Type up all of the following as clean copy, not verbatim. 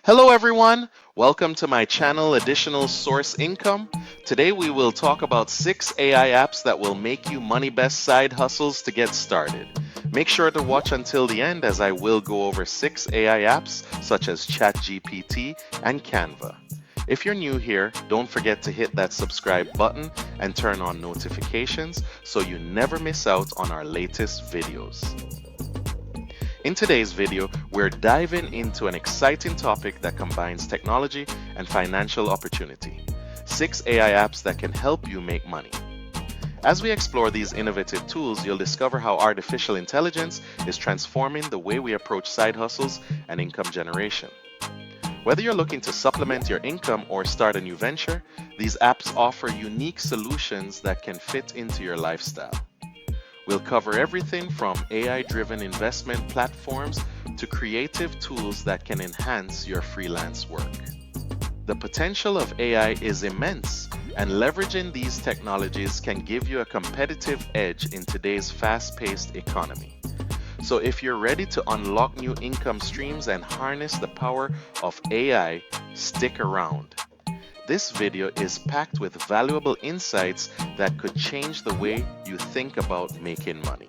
Hello everyone, welcome to my channel Additional Source Income. Today we will talk about 6 AI apps that will make you money best side hustles to get started. Make sure to watch until the end as I will go over 6 AI apps such as ChatGPT and Canva. If you're new here, don't forget to hit that subscribe button and turn on notifications so you never miss out on our latest videos. In today's video, we're diving into an exciting topic that combines technology and financial opportunity. 6 AI apps that can help you make money. As we explore these innovative tools, you'll discover how artificial intelligence is transforming the way we approach side hustles and income generation. Whether you're looking to supplement your income or start a new venture, these apps offer unique solutions that can fit into your lifestyle. We'll cover everything from AI-driven investment platforms to creative tools that can enhance your freelance work. The potential of AI is immense, and leveraging these technologies can give you a competitive edge in today's fast-paced economy. So if you're ready to unlock new income streams and harness the power of AI, stick around. This video is packed with valuable insights that could change the way you think about making money.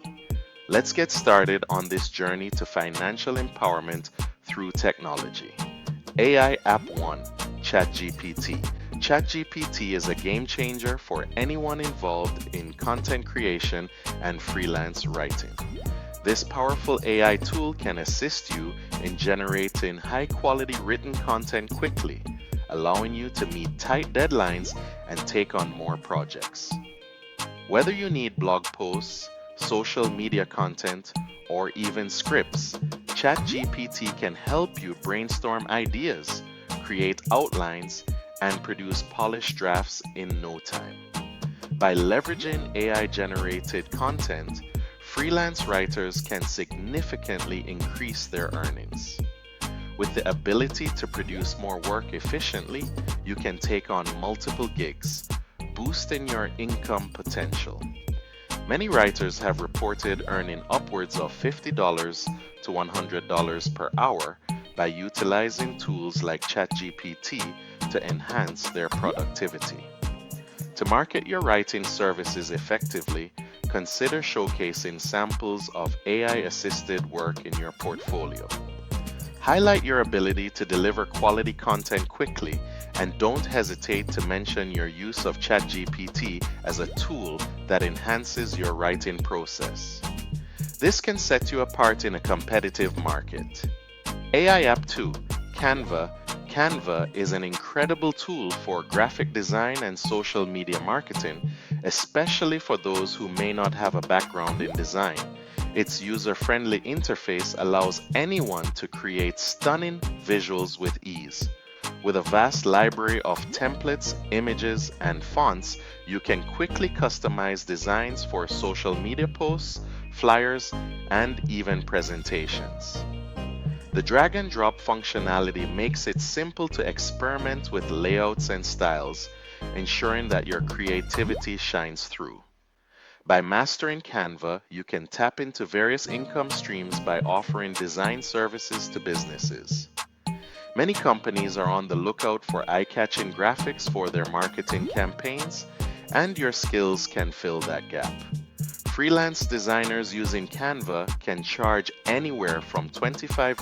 Let's get started on this journey to financial empowerment through technology. AI App 1, ChatGPT. ChatGPT is a game changer for anyone involved in content creation and freelance writing. This powerful AI tool can assist you in generating high-quality written content quickly, allowing you to meet tight deadlines and take on more projects. Whether you need blog posts, social media content, or even scripts, ChatGPT can help you brainstorm ideas, create outlines, and produce polished drafts in no time. By leveraging AI-generated content, freelance writers can significantly increase their earnings. With the ability to produce more work efficiently, you can take on multiple gigs, boosting your income potential. Many writers have reported earning upwards of $50 to $100 per hour by utilizing tools like ChatGPT to enhance their productivity. To market your writing services effectively, consider showcasing samples of AI-assisted work in your portfolio. Highlight your ability to deliver quality content quickly, and don't hesitate to mention your use of ChatGPT as a tool that enhances your writing process. This can set you apart in a competitive market. AI App 2, Canva. Canva is an incredible tool for graphic design and social media marketing, especially for those who may not have a background in design. Its user-friendly interface allows anyone to create stunning visuals with ease. With a vast library of templates, images, and fonts, you can quickly customize designs for social media posts, flyers, and even presentations. The drag-and-drop functionality makes it simple to experiment with layouts and styles, ensuring that your creativity shines through. By mastering Canva, you can tap into various income streams by offering design services to businesses. Many companies are on the lookout for eye-catching graphics for their marketing campaigns, and your skills can fill that gap. Freelance designers using Canva can charge anywhere from $25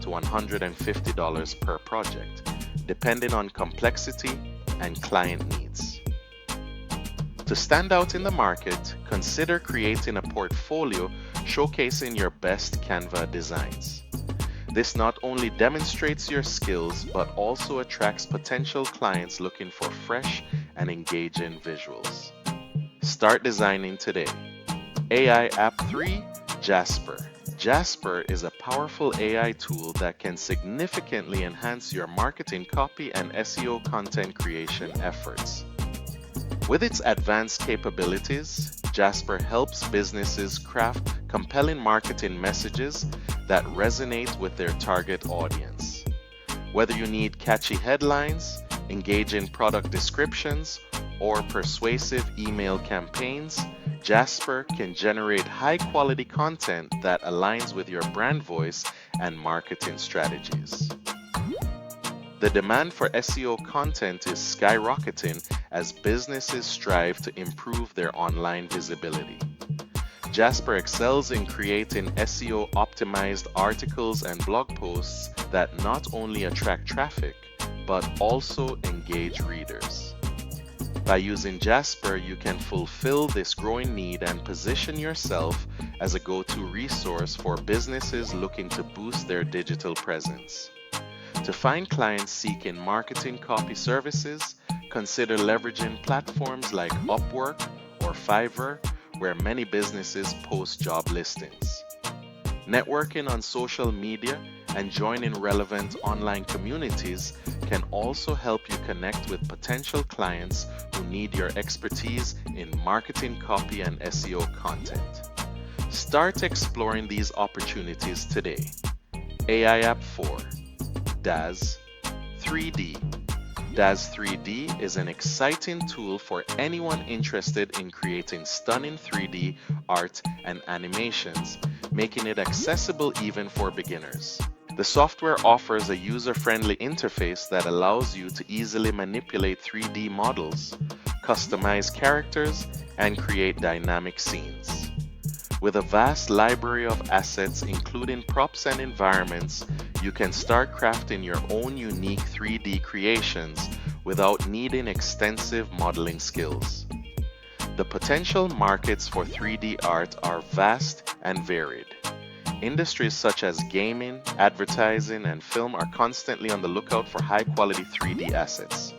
to $150 per project, depending on complexity and client needs. To stand out in the market, consider creating a portfolio showcasing your best Canva designs. This not only demonstrates your skills, but also attracts potential clients looking for fresh and engaging visuals. Start designing today. AI App 3, Jasper. Jasper is a powerful AI tool that can significantly enhance your marketing copy and SEO content creation efforts. With its advanced capabilities, Jasper helps businesses craft compelling marketing messages that resonate with their target audience. Whether you need catchy headlines, engaging product descriptions, or persuasive email campaigns, Jasper can generate high-quality content that aligns with your brand voice and marketing strategies. The demand for SEO content is skyrocketing as businesses strive to improve their online visibility. Jasper excels in creating SEO optimized articles and blog posts that not only attract traffic, but also engage readers. By using Jasper, you can fulfill this growing need and position yourself as a go-to resource for businesses looking to boost their digital presence. To find clients seeking marketing copy services, consider leveraging platforms like Upwork or Fiverr, where many businesses post job listings. Networking on social media and joining relevant online communities can also help you connect with potential clients who need your expertise in marketing copy and SEO content. Start exploring these opportunities today. AI App 4, DAZ 3D. DAZ 3D is an exciting tool for anyone interested in creating stunning 3D art and animations, making it accessible even for beginners. The software offers a user-friendly interface that allows you to easily manipulate 3D models, customize characters, and create dynamic scenes. With a vast library of assets including props and environments, you can start crafting your own unique 3D creations without needing extensive modeling skills. The potential markets for 3D art are vast and varied. Industries such as gaming, advertising, and film are constantly on the lookout for high-quality 3D assets.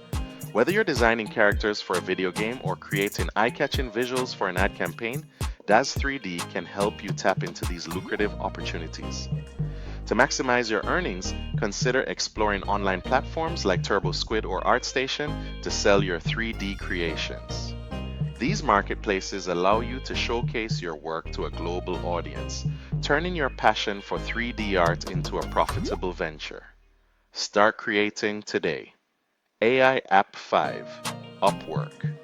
Whether you're designing characters for a video game or creating eye-catching visuals for an ad campaign, DAZ 3D can help you tap into these lucrative opportunities. To maximize your earnings, consider exploring online platforms like TurboSquid or ArtStation to sell your 3D creations. These marketplaces allow you to showcase your work to a global audience, turning your passion for 3D art into a profitable venture. Start creating today. AI App 5, Upwork.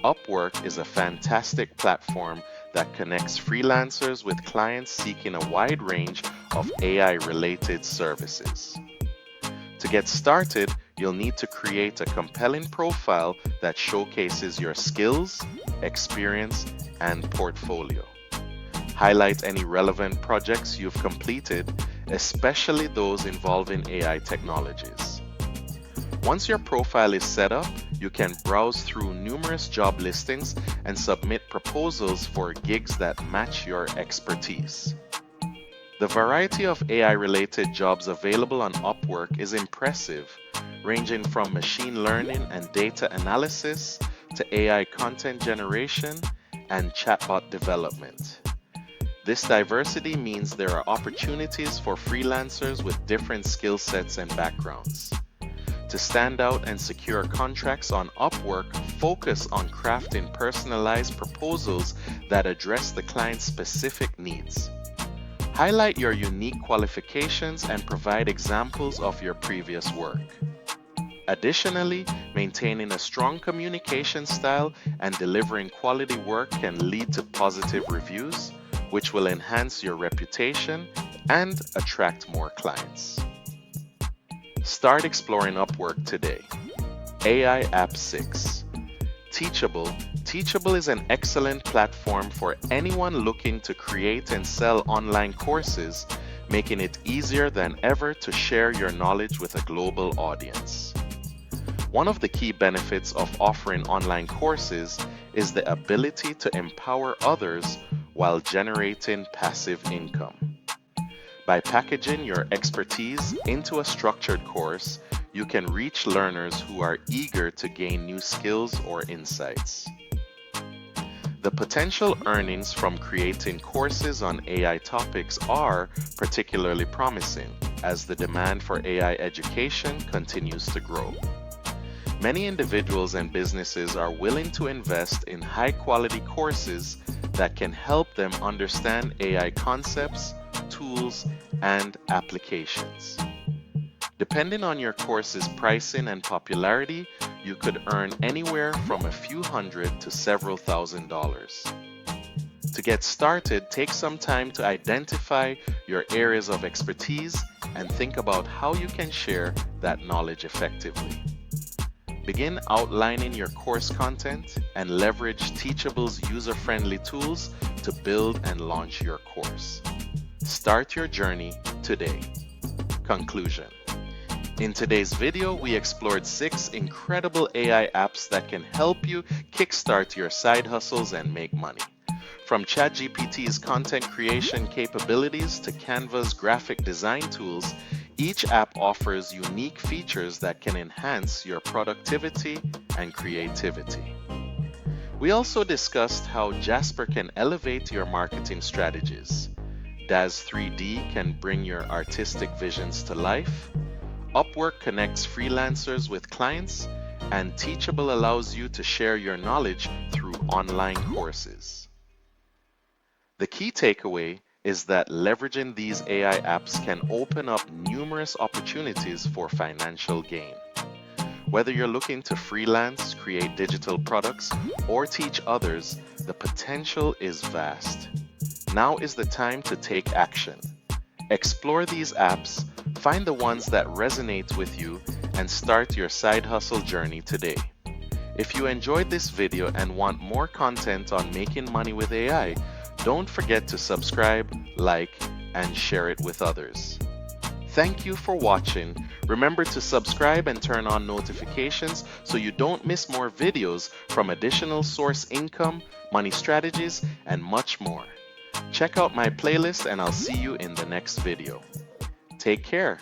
Upwork is a fantastic platform that connects freelancers with clients seeking a wide range of AI-related services. To get started, you'll need to create a compelling profile that showcases your skills, experience, and portfolio. Highlight any relevant projects you've completed, especially those involving AI technologies. Once your profile is set up, you can browse through numerous job listings and submit proposals for gigs that match your expertise. The variety of AI-related jobs available on Upwork is impressive, ranging from machine learning and data analysis to AI content generation and chatbot development. This diversity means there are opportunities for freelancers with different skill sets and backgrounds. To stand out and secure contracts on Upwork, focus on crafting personalized proposals that address the client's specific needs. Highlight your unique qualifications and provide examples of your previous work. Additionally, maintaining a strong communication style and delivering quality work can lead to positive reviews, which will enhance your reputation and attract more clients. Start exploring Upwork today. AI App 6, Teachable. Teachable is an excellent platform for anyone looking to create and sell online courses, making it easier than ever to share your knowledge with a global audience. One of the key benefits of offering online courses is the ability to empower others while generating passive income. By packaging your expertise into a structured course, you can reach learners who are eager to gain new skills or insights. The potential earnings from creating courses on AI topics are particularly promising as the demand for AI education continues to grow. Many individuals and businesses are willing to invest in high-quality courses that can help them understand AI concepts, tools, and applications. Depending on your course's pricing and popularity, you could earn anywhere from a few hundred to several $1,000s. To get started, take some time to identify your areas of expertise and think about how you can share that knowledge effectively. Begin outlining your course content and leverage Teachable's user-friendly tools to build and launch your course. Start your journey today. Conclusion. In today's video, we explored 6 incredible AI apps that can help you kickstart your side hustles and make money. From ChatGPT's content creation capabilities to Canva's graphic design tools, each app offers unique features that can enhance your productivity and creativity. We also discussed how Jasper can elevate your marketing strategies. Daz 3D can bring your artistic visions to life. Upwork connects freelancers with clients, and Teachable allows you to share your knowledge through online courses. The key takeaway is that leveraging these AI apps can open up numerous opportunities for financial gain. Whether you're looking to freelance, create digital products, or teach others, the potential is vast. Now is the time to take action. Explore these apps, find the ones that resonate with you, and start your side hustle journey today. If you enjoyed this video and want more content on making money with AI, don't forget to subscribe, like, and share it with others. Thank you for watching. Remember to subscribe and turn on notifications so you don't miss more videos from additional source income, money strategies, and much more. Check out my playlist and I'll see you in the next video. Take care.